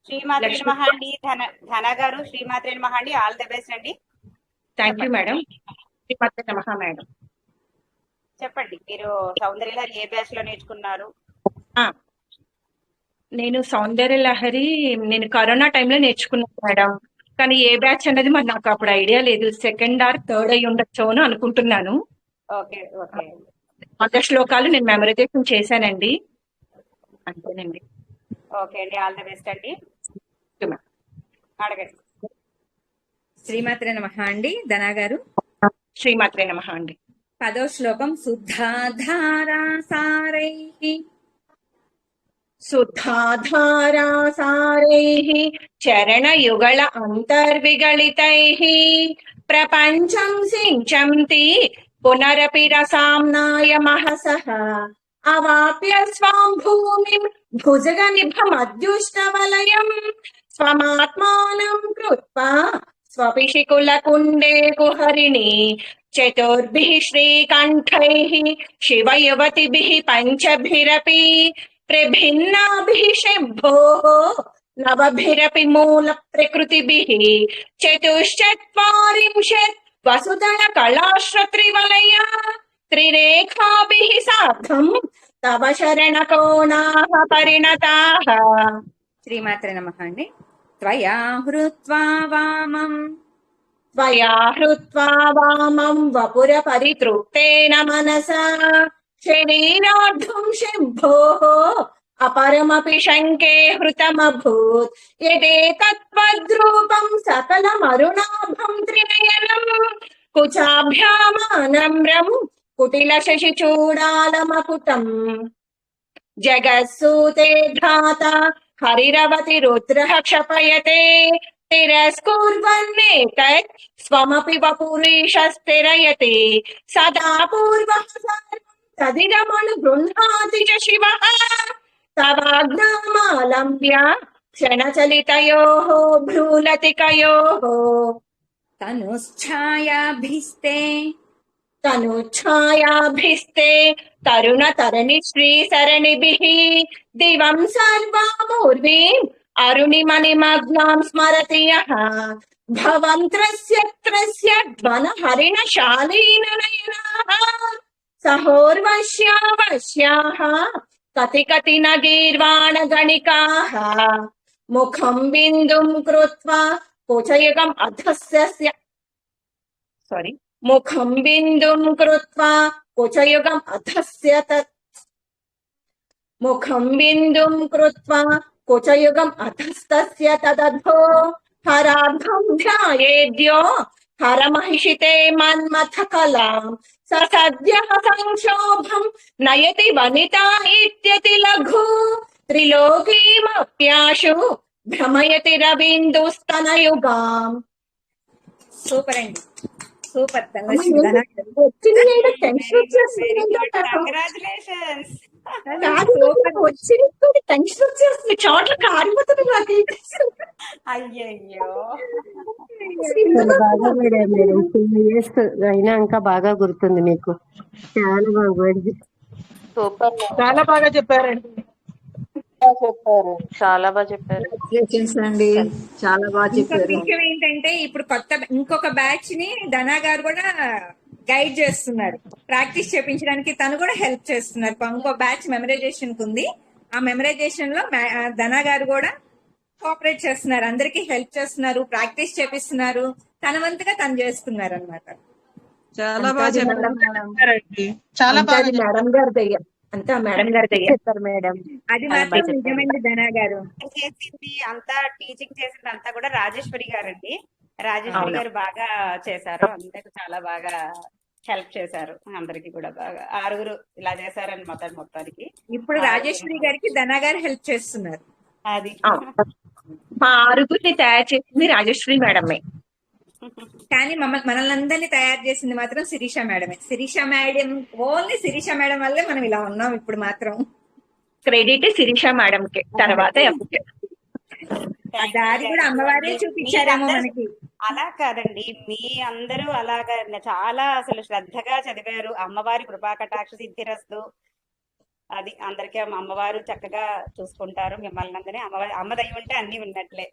శ్రీమాత్రే లక్ష్మి. నమః అండి. ధన గారు శ్రీమాత్రే నమః అండి. ఆల్ ది బెస్ట్ అండి. థ్యాంక్ యూ చెప్పండి. మేడం. శ్రీమాత్రే నమః మేడం. చెప్పండి, మీరు సౌందర్యలహరి ఏ బ్యాచ్ లో నేర్చుకున్నారు? ఆ, నేను సౌందర్య లహరి నేను కరోనా టైంలో నేర్చుకున్నాను మేడం. కానీ ఏ బ్యాచ్ అన్నది మరి నాకు అప్పుడు ఐడియా లేదు. సెకండ్ ఆర్ థర్డ్ అయి ఉండొచ్చు అని అనుకుంటున్నాను. Okay okay. 100 శ్లోకాలు నేను మెమరైజేషన్ చేశానండి. అంతేనండి. ఓకే అండి, ఆల్ ది బెస్ట్ అండి. అడగండి. శ్రీమాత్రే నమః అండి. ధనా గారు శ్రీమాత్రే నమః అండి. 10వ శ్లోకం. శుద్ధాధారా సారైః సుధాధారా సారైః చరణయుగళ అంతర్విగళితైః ప్రపంచం సించంతి పునరపి రసామ్నాయ మహసః అవాప్య స్వాం భూమిం భుజగనిభమద్యుష్టవలయం స్వమాత్మానం కృత్వా స్వపిశికులకుండే కుహరిణి చతుర్భిః శ్రీకంఠైః శివయువతిభిః పంచభిరపి ప్రభిన్నాభిः శంభోः నవభిరపి మూల ప్రకృతిభిः చతుశ్చత్వారింశత్ వసుదళ కళాశ్రత్రివలయా త్రిరేఖాభిः సార్ధం తవ శరణ కోణాః పరిణతాః. శ్రీమాత్రే నమః అండి. త్వయా హృత్వా వామం త్వయా హృత్వా వామం వపుర పరితృప్తేన మనసా శరీరార్థం శంభోః అపరమపి శంకే హృతమభూత్ యదేతత్వద్రూపం సకలమరుణాభం త్రినయనం కుచాభ్యామానమ్రం కుటిల శశిచూడాలమకుటం జగత్సూతే ధాత హరిరవతి రుద్రః క్షపయతే తిరస్కుర్వన్నేతత్ స్వమపి వపురీషస్థిరయతే సదా పూర్వః సర్వం తదిదమను గృహ్ణాతి చ శివః తవాజ్ఞామాలంబ్య క్షణచలితయోః భ్రూలతికయోః తనుశ్ఛాయాభిస్తే తనుఛాయాభిస్తే తరుణ తరణి శ్రీ సరణిభిః దివం సర్వామూర్వీం అరుణిమణిమగ్నాం స్మరతి యః భవంత్రస్య త్రస్య ధ్వన హరిణ శాలీన నయనాః సహోర్వశ్యావశ్యాః కతి కతి న గీర్వాణ గణికాః ముఖం బిందుం కృత్వా కుచయుగం అధస్య సారీ ముఖం బిందుం కృత్వా కుచయుగం అధస్య తత్ ముఖం బిందుం కృత్వా కుచయుగం అధస్తస్య తదధో హరార్ధం ధ్యాయేద్యో హరమహిషితే మన్మథ కలాం స సద్యః సంక్షోభం నయతి వనితా ఇత్యతి లఘు త్రిలోకీమప్యాశు భ్రమయతి రవీందుస్తనయుగాం. సూపర్ అండి, సూపర్. Very good, congratulations. చోట్ల కారిపోతుంది నాకు. అయ్యయ్యో, బాగా మేడం, మేడం 2 years అయినా ఇంకా బాగా గుర్తుంది మీకు. చాలా బాగుంది. సూపర్ చాలా బాగా చెప్పారండి. చెప్పారు, చాలా బాగా చెప్పారు. అండి, చాలా బాగా ఇంకొక చెప్పారు. విషయం ఏంటంటే ఇప్పుడు ఇంకొక బ్యాచ్ ని ధనా గారు కూడా గైడ్ చేస్తున్నారు. ప్రాక్టీస్ చేపించడానికి తను కూడా హెల్ప్ చేస్తున్నారు. ఇంకో బ్యాచ్ మెమరైజేషన్ ఉంది. ఆ మెమరైజేషన్ లో ధనా గారు కూడా కోఆపరేట్ చేస్తున్నారు. అందరికి హెల్ప్ చేస్తున్నారు, ప్రాక్టీస్ చేపిస్తున్నారు. తన వంతుగా తను చేస్తున్నారు అన్నమాట. చాలా బాగా చెప్పారండి. చాలా బాగా మేడం గారి దయ్య అంతా మేడం గారి దయ్య చెప్పారు మేడం. అది మాత్రం నిజమండి ధనా గారు. చేసింది అంతా, టీచింగ్ చేసింది అంతా కూడా రాజేశ్వరి గారండి. రాజేశ్వరి గారు బాగా చేశారు. అందరికి చాలా బాగా హెల్ప్ చేశారు. అందరికి కూడా బాగా 6 ఇలా చేశారని మొత్తానికి. ఇప్పుడు రాజేశ్వరి గారికి ధనా గారు హెల్ప్ చేస్తున్నారు. అది మా 6గురిని తయారు చేసింది రాజేశ్వరి మేడమే. కానీ మనల్ని అందరినీ తయారు చేసింది మాత్రం శిరీష మేడమే. Sirisha madam, only Sirisha madam వల్లే మనం ఇలా ఉన్నాం ఇప్పుడు మాత్రం. క్రెడిట్ శిరీష మేడం కి, తర్వాత ఆ దారి కూడా అమ్మవారే చూపించారేమో మనకి. అలా కాదండి, మీ అందరూ అలాగా చాలా అసలు శ్రద్ధగా చదివారు. అమ్మవారి కృపా కటాక్ష సిద్ధిరస్తు. అది అందరికీ అమ్మవారు చక్కగా చూసుకుంటారు మిమ్మల్ని అందరినీ. అమ్మ దయ ఉంటే అన్ని ఉన్నట్లే.